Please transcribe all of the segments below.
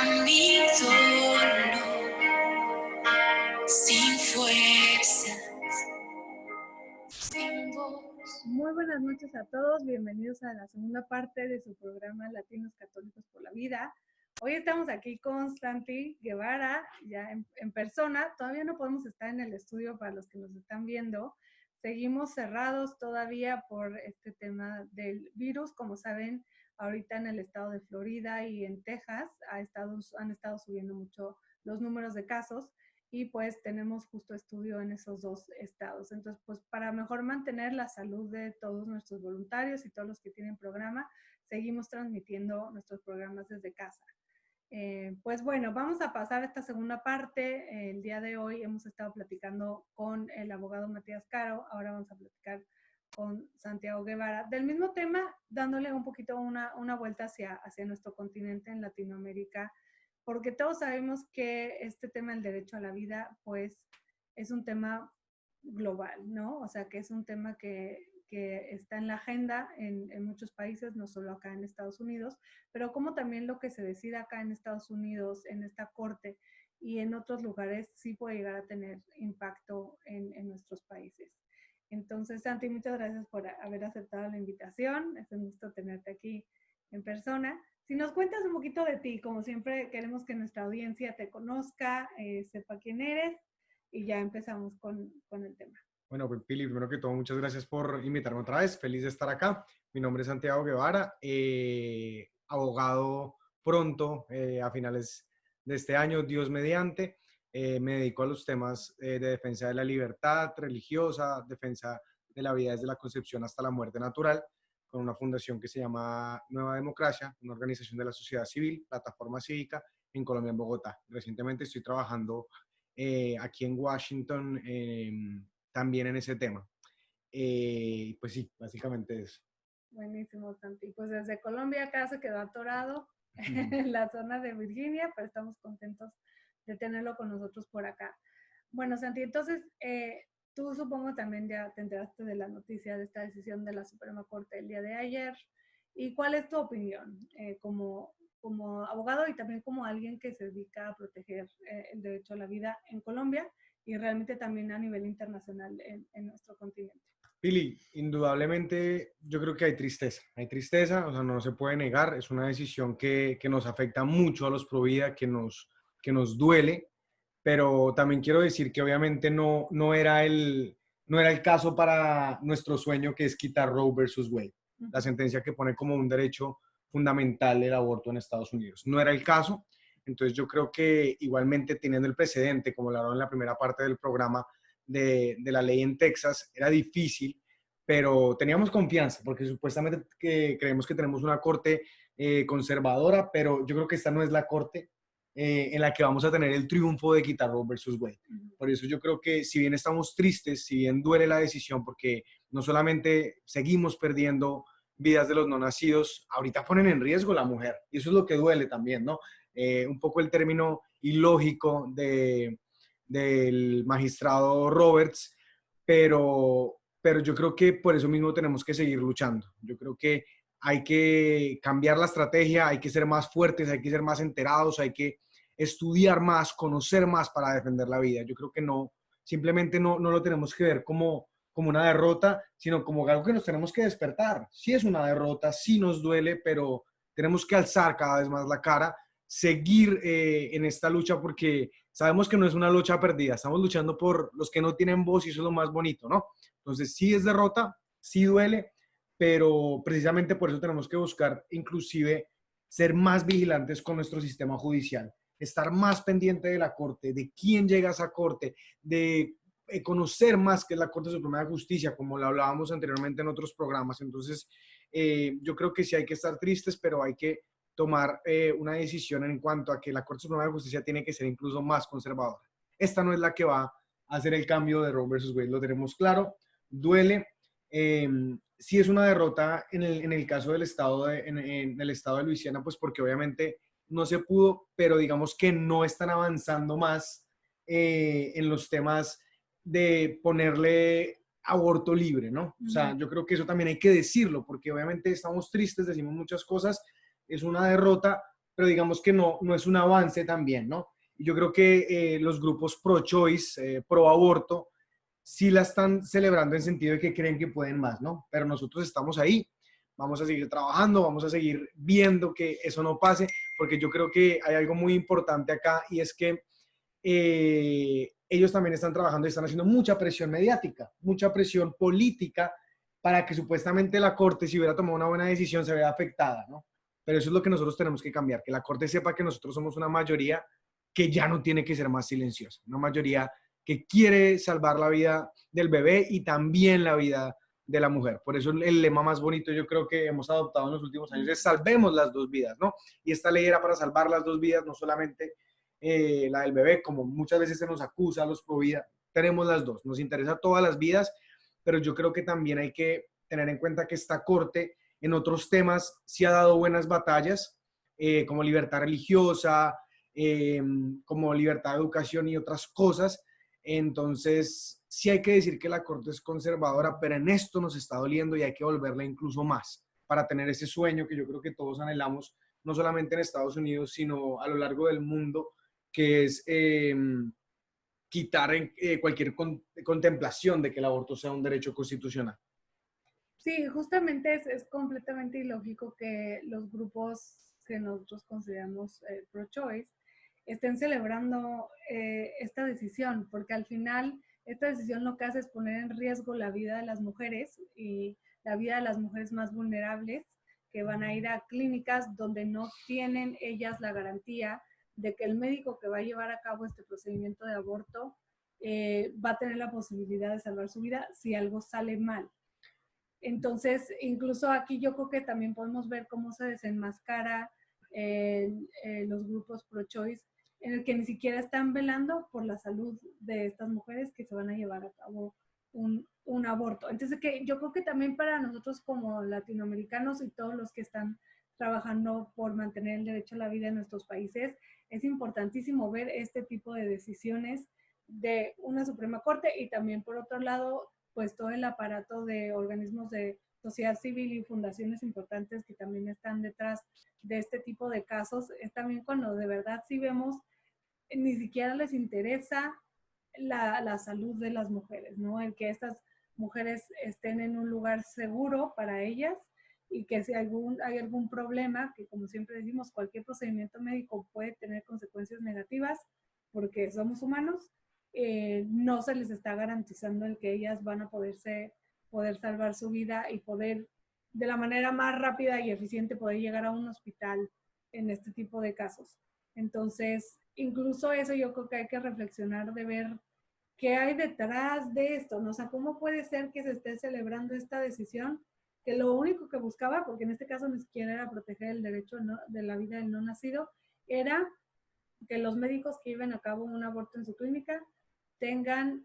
a mi dolor, sin fuerza, sin voz. Muy buenas noches a todos, bienvenidos a la segunda parte de su programa Latinos Católicos por la Vida. Hoy estamos aquí con Santi Guevara, ya en persona. Todavía no podemos estar en el estudio para los que nos están viendo. Seguimos cerrados todavía por este tema del virus. Como saben, ahorita en el estado de Florida y en Texas han estado subiendo mucho los números de casos. Y pues tenemos justo estudio en esos dos estados. Entonces, pues para mejor mantener la salud de todos nuestros voluntarios y todos los que tienen programa, seguimos transmitiendo nuestros programas desde casa. Pues bueno, vamos a pasar a esta segunda parte. El día de hoy hemos estado platicando con el abogado Matías Caro, ahora vamos a platicar con Santiago Guevara, del mismo tema, dándole un poquito una vuelta hacia nuestro continente en Latinoamérica, porque todos sabemos que este tema del derecho a la vida, pues, es un tema global, ¿no? O sea, que es un tema que está en la agenda en muchos países, no solo acá en Estados Unidos, pero como también lo que se decide acá en Estados Unidos, en esta corte y en otros lugares, sí puede llegar a tener impacto en nuestros países. Entonces, Santi, muchas gracias por haber aceptado la invitación. Es un gusto tenerte aquí en persona. Si nos cuentas un poquito de ti, como siempre queremos que nuestra audiencia te conozca, sepa quién eres y ya empezamos con el tema. Bueno, pues Pili, primero que todo, muchas gracias por invitarme otra vez. Feliz de estar acá. Mi nombre es Santiago Guevara, abogado pronto, a finales de este año, Dios mediante. Me dedico a los temas de defensa de la libertad religiosa, defensa de la vida desde la concepción hasta la muerte natural, con una fundación que se llama Nueva Democracia, una organización de la sociedad civil, plataforma cívica, en Colombia, en Bogotá. Recientemente estoy trabajando aquí en Washington, también en ese tema. Pues sí, básicamente eso. Buenísimo, Santi. Pues desde Colombia acá se quedó atorado en la zona de Virginia, pero estamos contentos de tenerlo con nosotros por acá. Bueno, Santi, entonces tú supongo también ya te enteraste de la noticia de esta decisión de la Suprema Corte el día de ayer. ¿Y cuál es tu opinión como abogado y también como alguien que se dedica a proteger el derecho a la vida en Colombia y realmente también a nivel internacional en nuestro continente? Pili, indudablemente yo creo que hay tristeza, o sea, no se puede negar, es una decisión que nos afecta mucho a los pro vida, que nos duele, pero también quiero decir que obviamente no era el caso para nuestro sueño, que es quitar Roe versus Wade, la sentencia que pone como un derecho fundamental el aborto en Estados Unidos. No era el caso, entonces yo creo que igualmente teniendo el precedente, como lo hablaron en la primera parte del programa, de la ley en Texas, era difícil, pero teníamos confianza, porque supuestamente creemos que tenemos una corte conservadora, pero yo creo que esta no es la corte en la que vamos a tener el triunfo de quitar Roe versus Wade. Por eso yo creo que si bien estamos tristes, si bien duele la decisión, porque no solamente seguimos perdiendo vidas de los no nacidos, ahorita ponen en riesgo la mujer, y eso es lo que duele también, ¿no? Un poco el término ilógico del magistrado Roberts, pero yo creo que por eso mismo tenemos que seguir luchando. Yo creo que hay que cambiar la estrategia, hay que ser más fuertes, hay que ser más enterados, hay que estudiar más, conocer más para defender la vida. Yo creo que simplemente no lo tenemos que ver como una derrota, sino como algo que nos tenemos que despertar. Sí es una derrota, sí nos duele, pero tenemos que alzar cada vez más la cara, seguir en esta lucha, porque sabemos que no es una lucha perdida, estamos luchando por los que no tienen voz y eso es lo más bonito, ¿no? Entonces sí es derrota, sí duele, pero precisamente por eso tenemos que buscar inclusive ser más vigilantes con nuestro sistema judicial, estar más pendiente de la corte, de quién llega a esa corte, de conocer más qué es la Corte Suprema de Justicia, como lo hablábamos anteriormente en otros programas. Entonces, yo creo que sí hay que estar tristes, pero hay que tomar una decisión en cuanto a que la Corte Suprema de Justicia tiene que ser incluso más conservadora. Esta no es la que va a hacer el cambio de Roe versus Wade, lo tenemos claro, duele. Sí es una derrota en el caso del estado en el estado de Luisiana, pues porque obviamente no se pudo, pero digamos que no están avanzando más en los temas de ponerle aborto libre, ¿no? O sea, yo creo que eso también hay que decirlo, porque obviamente estamos tristes, decimos muchas cosas, es una derrota, pero digamos que no es un avance también, ¿no? Y yo creo que los grupos pro-choice, pro-aborto, sí la están celebrando en sentido de que creen que pueden más, ¿no? Pero nosotros estamos ahí, vamos a seguir trabajando, vamos a seguir viendo que eso no pase, porque yo creo que hay algo muy importante acá y es que ellos también están trabajando y están haciendo mucha presión mediática, mucha presión política para que supuestamente la Corte, si hubiera tomado una buena decisión, se vea afectada, ¿no? Pero eso es lo que nosotros tenemos que cambiar, que la Corte sepa que nosotros somos una mayoría que ya no tiene que ser más silenciosa, una mayoría que quiere salvar la vida del bebé y también la vida de la mujer. Por eso el lema más bonito yo creo que hemos adoptado en los últimos años es salvemos las dos vidas, ¿no? Y esta ley era para salvar las dos vidas, no solamente la del bebé, como muchas veces se nos acusa a los pro vida, tenemos las dos, nos interesa todas las vidas, pero yo creo que también hay que tener en cuenta que esta corte en otros temas sí ha dado buenas batallas, como libertad religiosa, como libertad de educación y otras cosas. Entonces, sí hay que decir que la corte es conservadora, pero en esto nos está doliendo y hay que volverla incluso más para tener ese sueño que yo creo que todos anhelamos, no solamente en Estados Unidos, sino a lo largo del mundo, que es quitar cualquier contemplación de que el aborto sea un derecho constitucional. Sí, justamente es completamente ilógico que los grupos que nosotros consideramos pro-choice estén celebrando esta decisión, porque al final esta decisión lo que hace es poner en riesgo la vida de las mujeres y la vida de las mujeres más vulnerables que van a ir a clínicas donde no tienen ellas la garantía de que el médico que va a llevar a cabo este procedimiento de aborto va a tener la posibilidad de salvar su vida si algo sale mal. Entonces, incluso aquí yo creo que también podemos ver cómo se desenmascara los grupos pro-choice, en el que ni siquiera están velando por la salud de estas mujeres que se van a llevar a cabo un aborto. Entonces, que yo creo que también para nosotros como latinoamericanos y todos los que están trabajando por mantener el derecho a la vida en nuestros países, es importantísimo ver este tipo de decisiones de una Suprema Corte y también, por otro lado, pues todo el aparato de organismos de sociedad civil y fundaciones importantes que también están detrás de este tipo de casos. Es también cuando de verdad sí vemos, ni siquiera les interesa la salud de las mujeres, ¿no? El que estas mujeres estén en un lugar seguro para ellas y que si hay algún problema, que como siempre decimos, cualquier procedimiento médico puede tener consecuencias negativas porque somos humanos, no se les está garantizando el que ellas van a poder salvar su vida y poder de la manera más rápida y eficiente poder llegar a un hospital en este tipo de casos. Entonces, incluso eso yo creo que hay que reflexionar de ver qué hay detrás de esto, ¿no? O sea, ¿cómo puede ser que se esté celebrando esta decisión que lo único que buscaba, porque en este caso ni siquiera era proteger el derecho de la vida del no nacido, era que los médicos que lleven a cabo un aborto en su clínica tengan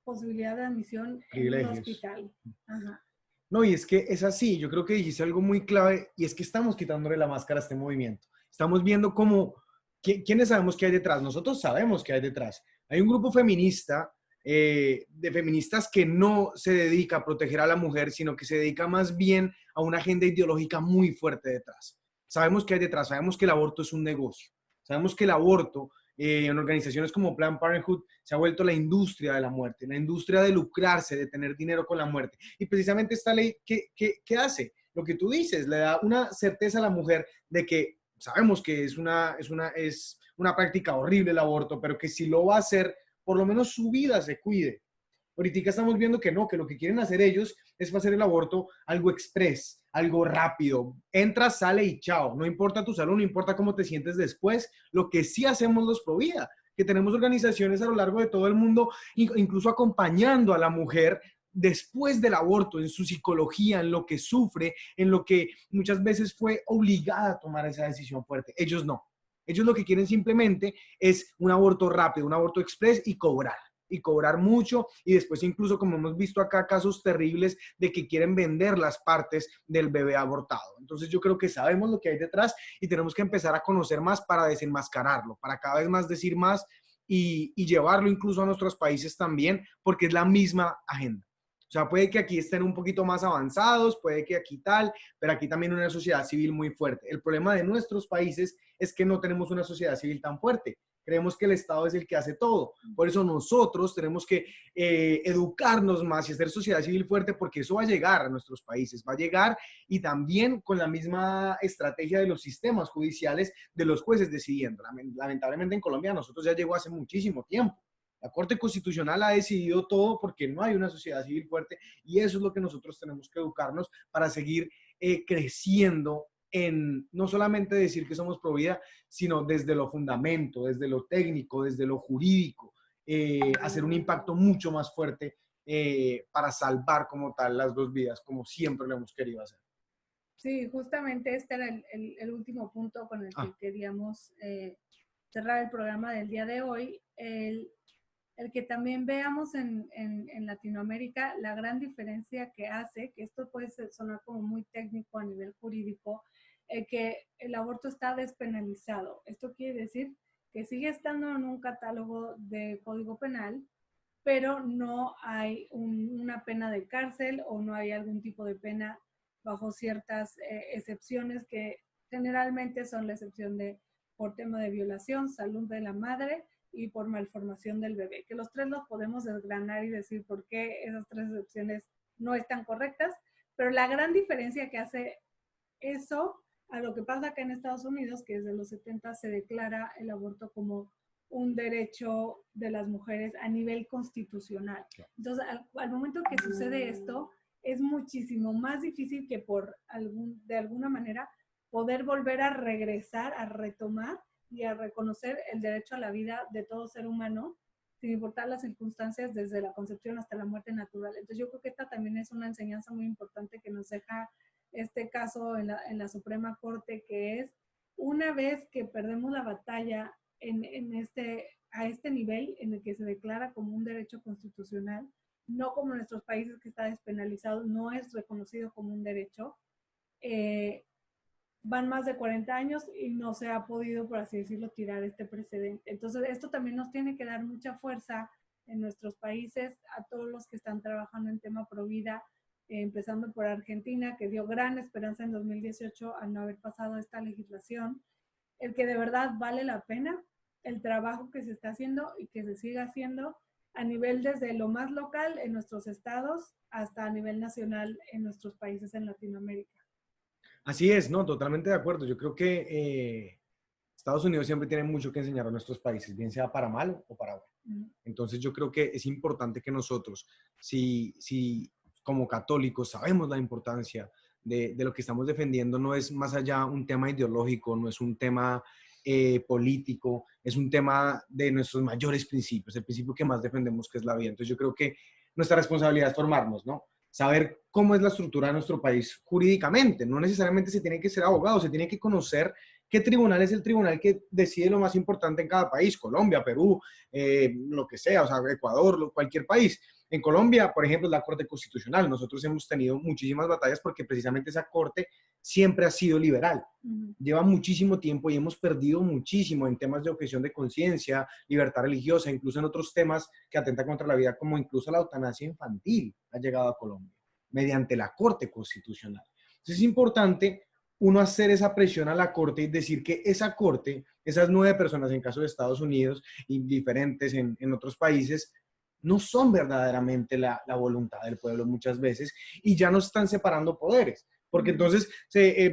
posibilidad de admisión en un hospital. Ajá. No, y es que es así, yo creo que dijiste algo muy clave y es que estamos quitándole la máscara a este movimiento. Estamos viendo cómo, ¿quiénes sabemos qué hay detrás? Nosotros sabemos qué hay detrás. Hay un grupo feminista, de feministas que no se dedica a proteger a la mujer, sino que se dedica más bien a una agenda ideológica muy fuerte detrás. Sabemos qué hay detrás, sabemos que el aborto es un negocio, sabemos que el aborto en organizaciones como Planned Parenthood se ha vuelto la industria de la muerte, la industria de lucrarse, de tener dinero con la muerte. Y precisamente esta ley, ¿qué hace? Lo que tú dices, le da una certeza a la mujer de que sabemos que es una práctica horrible el aborto, pero que si lo va a hacer, por lo menos su vida se cuide. Ahorita estamos viendo que no, que lo que quieren hacer ellos es hacer el aborto algo express, algo rápido. Entra, sale y chao. No importa tu salud, no importa cómo te sientes después. Lo que sí hacemos los Pro Vida, que tenemos organizaciones a lo largo de todo el mundo, incluso acompañando a la mujer después del aborto, en su psicología, en lo que sufre, en lo que muchas veces fue obligada a tomar esa decisión fuerte. Ellos no. Ellos lo que quieren simplemente es un aborto rápido, un aborto express y cobrar mucho, y después incluso, como hemos visto acá, casos terribles de que quieren vender las partes del bebé abortado. Entonces yo creo que sabemos lo que hay detrás y tenemos que empezar a conocer más para desenmascararlo, para cada vez más decir más y llevarlo incluso a nuestros países también, porque es la misma agenda. O sea, puede que aquí estén un poquito más avanzados, puede que aquí tal, pero aquí también una sociedad civil muy fuerte. El problema de nuestros países es que no tenemos una sociedad civil tan fuerte. Creemos que el Estado es el que hace todo. Por eso nosotros tenemos que educarnos más y hacer sociedad civil fuerte, porque eso va a llegar a nuestros países, va a llegar, y también con la misma estrategia de los sistemas judiciales, de los jueces decidiendo. Lamentablemente en Colombia nosotros ya llegó hace muchísimo tiempo. La Corte Constitucional ha decidido todo porque no hay una sociedad civil fuerte, y eso es lo que nosotros tenemos que educarnos para seguir creciendo en no solamente decir que somos pro vida, sino desde lo fundamento, desde lo técnico, desde lo jurídico, hacer un impacto mucho más fuerte para salvar como tal las dos vidas, como siempre lo hemos querido hacer. Sí, justamente este era el último punto con el que queríamos cerrar el programa del día de hoy. El que también veamos en Latinoamérica la gran diferencia que hace, que esto puede sonar como muy técnico a nivel jurídico, que el aborto está despenalizado. Esto quiere decir que sigue estando en un catálogo de Código Penal, pero no hay una pena de cárcel o no hay algún tipo de pena bajo ciertas excepciones que generalmente son la excepción de por tema de violación, salud de la madre y por malformación del bebé, que los tres los podemos desgranar y decir por qué esas tres excepciones no están correctas, pero la gran diferencia que hace eso a lo que pasa acá en Estados Unidos, que desde los 70 se declara el aborto como un derecho de las mujeres a nivel constitucional. Entonces, al momento que sucede esto, es muchísimo más difícil que de alguna manera poder volver a regresar, a retomar y a reconocer el derecho a la vida de todo ser humano, sin importar las circunstancias, desde la concepción hasta la muerte natural. Entonces yo creo que esta también es una enseñanza muy importante que nos deja este caso en la Suprema Corte, que es una vez que perdemos la batalla a este nivel en el que se declara como un derecho constitucional, no como en nuestros países que está despenalizado, no es reconocido como un derecho, van más de 40 años y no se ha podido, por así decirlo, tirar este precedente. Entonces, esto también nos tiene que dar mucha fuerza en nuestros países, a todos los que están trabajando en tema pro vida, empezando por Argentina, que dio gran esperanza en 2018 al no haber pasado esta legislación, el que de verdad vale la pena el trabajo que se está haciendo y que se siga haciendo a nivel desde lo más local en nuestros estados hasta a nivel nacional en nuestros países en Latinoamérica. Así es, no, totalmente de acuerdo. Yo creo que Estados Unidos siempre tiene mucho que enseñar a nuestros países, bien sea para mal o para bueno. Entonces yo creo que es importante que nosotros, si como católicos sabemos la importancia de lo que estamos defendiendo, no es más allá un tema ideológico, no es un tema político, es un tema de nuestros mayores principios, el principio que más defendemos, que es la vida. Entonces yo creo que nuestra responsabilidad es formarnos, ¿no? Saber cómo es la estructura de nuestro país jurídicamente. No necesariamente se tiene que ser abogado, se tiene que conocer qué tribunal es el tribunal que decide lo más importante en cada país, Colombia, Perú, lo que sea, o sea, Ecuador, cualquier país. En Colombia, por ejemplo, es la Corte Constitucional. Nosotros hemos tenido muchísimas batallas porque precisamente esa Corte siempre ha sido liberal. Lleva muchísimo tiempo y hemos perdido muchísimo en temas de objeción de conciencia, libertad religiosa, incluso en otros temas que atentan contra la vida, como incluso la eutanasia infantil ha llegado a Colombia mediante la Corte Constitucional. Entonces es importante uno hacer esa presión a la Corte y decir que esa Corte, esas 9 personas en caso de Estados Unidos y diferentes en otros países, no son verdaderamente la voluntad del pueblo muchas veces, y ya nos están separando poderes. Porque entonces,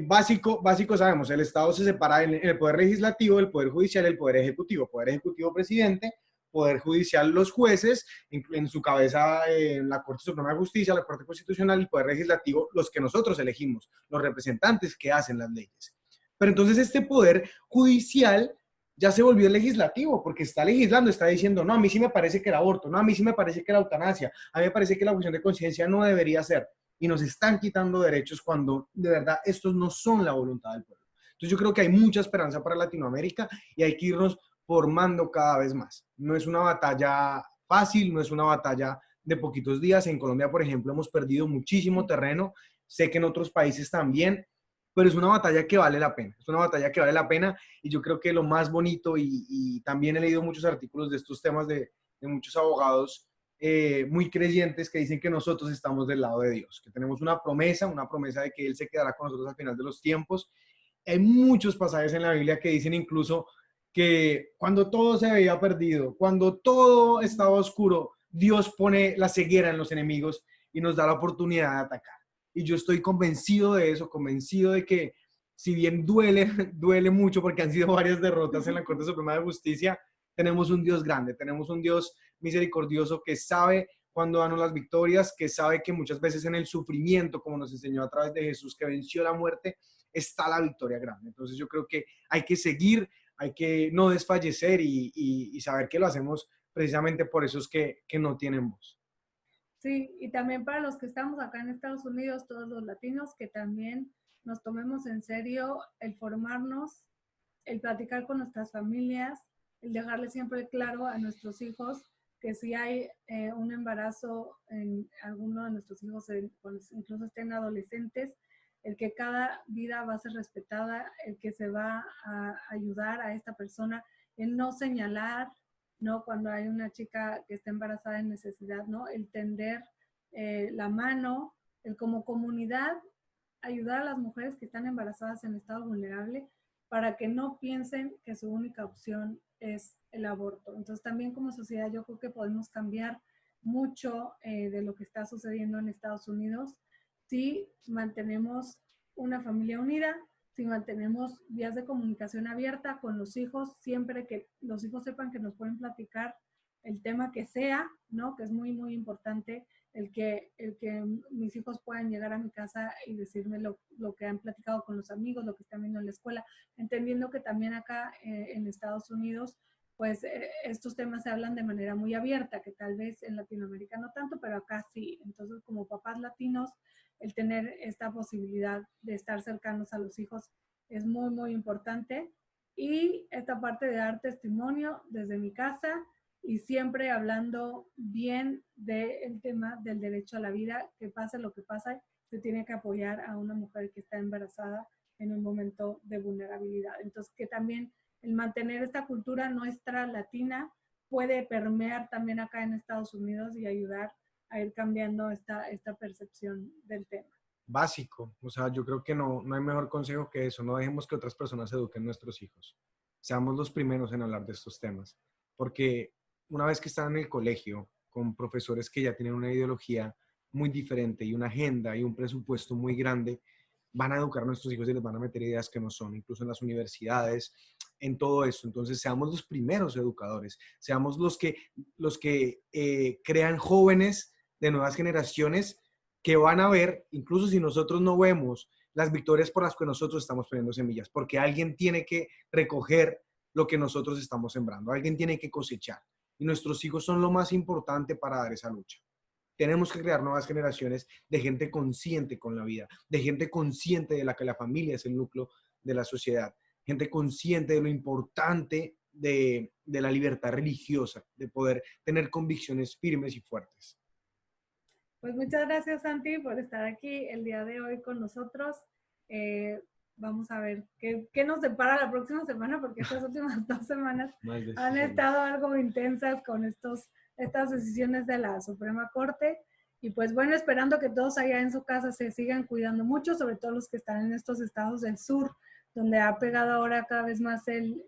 básico sabemos, el Estado se separa en el poder legislativo, el poder judicial, el poder ejecutivo presidente, poder judicial los jueces, en su cabeza la Corte Suprema de Justicia, la Corte Constitucional, el poder legislativo, los que nosotros elegimos, los representantes que hacen las leyes. Pero entonces este poder judicial ya se volvió legislativo, porque está legislando, está diciendo, no, a mí sí me parece que el aborto, no, a mí sí me parece que la eutanasia, a mí me parece que la objeción de conciencia no debería ser, y nos están quitando derechos cuando de verdad estos no son la voluntad del pueblo. Entonces yo creo que hay mucha esperanza para Latinoamérica y hay que irnos formando cada vez más. No es una batalla fácil, no es una batalla de poquitos días. En Colombia, por ejemplo, hemos perdido muchísimo terreno, sé que en otros países también, pero es una batalla que vale la pena, es una batalla que vale la pena, y yo creo que lo más bonito, y también he leído muchos artículos de estos temas de muchos abogados muy creyentes que dicen que nosotros estamos del lado de Dios, que tenemos una promesa de que Él se quedará con nosotros al final de los tiempos. Hay muchos pasajes en la Biblia que dicen incluso que cuando todo se veía perdido, cuando todo estaba oscuro, Dios pone la ceguera en los enemigos y nos da la oportunidad de atacar. Y yo estoy convencido de eso, convencido de que si bien duele, duele mucho porque han sido varias derrotas en la Corte Suprema de Justicia, tenemos un Dios grande, tenemos un Dios misericordioso que sabe cuándo darnos las victorias, que sabe que muchas veces en el sufrimiento, como nos enseñó a través de Jesús, que venció la muerte, está la victoria grande. Entonces yo creo que hay que seguir, hay que no desfallecer y saber que lo hacemos precisamente por esos que no tienen voz. Sí, y también para los que estamos acá en Estados Unidos, todos los latinos, que también nos tomemos en serio el formarnos, el platicar con nuestras familias, el dejarle siempre claro a nuestros hijos que si hay un embarazo en alguno de nuestros hijos, pues, incluso estén adolescentes, el que cada vida va a ser respetada, el que se va a ayudar a esta persona, el no señalar, ¿no? Cuando hay una chica que está embarazada en necesidad, ¿no? El tender la mano, el como comunidad ayudar a las mujeres que están embarazadas en estado vulnerable para que no piensen que su única opción es el aborto. Entonces también como sociedad yo creo que podemos cambiar mucho de lo que está sucediendo en Estados Unidos si mantenemos una familia unida, si mantenemos vías de comunicación abierta con los hijos, siempre que los hijos sepan que nos pueden platicar el tema que sea, ¿no? Que es muy, muy importante el que mis hijos puedan llegar a mi casa y decirme lo que han platicado con los amigos, lo que están viendo en la escuela, entendiendo que también acá en Estados Unidos, pues estos temas se hablan de manera muy abierta, que tal vez en Latinoamérica no tanto, pero acá sí. Entonces, como papás latinos, el tener esta posibilidad de estar cercanos a los hijos es muy, muy importante. Y esta parte de dar testimonio desde mi casa y siempre hablando bien del tema del derecho a la vida, que pase lo que pase, se tiene que apoyar a una mujer que está embarazada en un momento de vulnerabilidad. Entonces, que también el mantener esta cultura nuestra latina puede permear también acá en Estados Unidos y ayudar a ir cambiando esta percepción del tema. Básico, o sea, yo creo que no hay mejor consejo que eso, no dejemos que otras personas eduquen a nuestros hijos, seamos los primeros en hablar de estos temas, porque una vez que están en el colegio con profesores que ya tienen una ideología muy diferente y una agenda y un presupuesto muy grande, van a educar a nuestros hijos y les van a meter ideas que no son, incluso en las universidades, en todo eso. Entonces, seamos los primeros educadores, seamos los que crean jóvenes de nuevas generaciones que van a ver, incluso si nosotros no vemos las victorias por las que nosotros estamos poniendo semillas, porque alguien tiene que recoger lo que nosotros estamos sembrando, alguien tiene que cosechar. Y nuestros hijos son lo más importante para dar esa lucha. Tenemos que crear nuevas generaciones de gente consciente con la vida, de gente consciente de la que la familia es el núcleo de la sociedad, gente consciente de lo importante de la libertad religiosa, de poder tener convicciones firmes y fuertes. Pues muchas gracias, Santi, por estar aquí el día de hoy con nosotros. Vamos a ver qué nos depara la próxima semana, porque estas últimas 2 semanas han estado algo intensas con estas decisiones de la Suprema Corte. Y pues bueno, esperando que todos allá en su casa se sigan cuidando mucho, sobre todo los que están en estos estados del sur, donde ha pegado ahora cada vez más el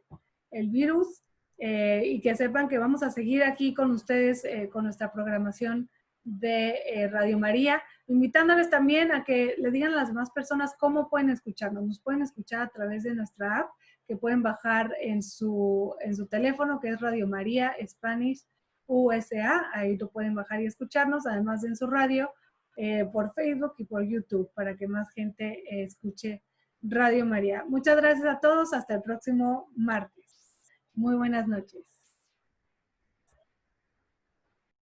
virus. Y que sepan que vamos a seguir aquí con ustedes con nuestra programación de Radio María, invitándoles también a que le digan a las demás personas cómo pueden escucharnos. Nos pueden escuchar a través de nuestra app, que pueden bajar en su teléfono, que es Radio María Spanish USA. Ahí lo pueden bajar y escucharnos, además de en su radio, por Facebook y por YouTube, para que más gente escuche Radio María. Muchas gracias a todos. Hasta el próximo martes. Muy buenas noches.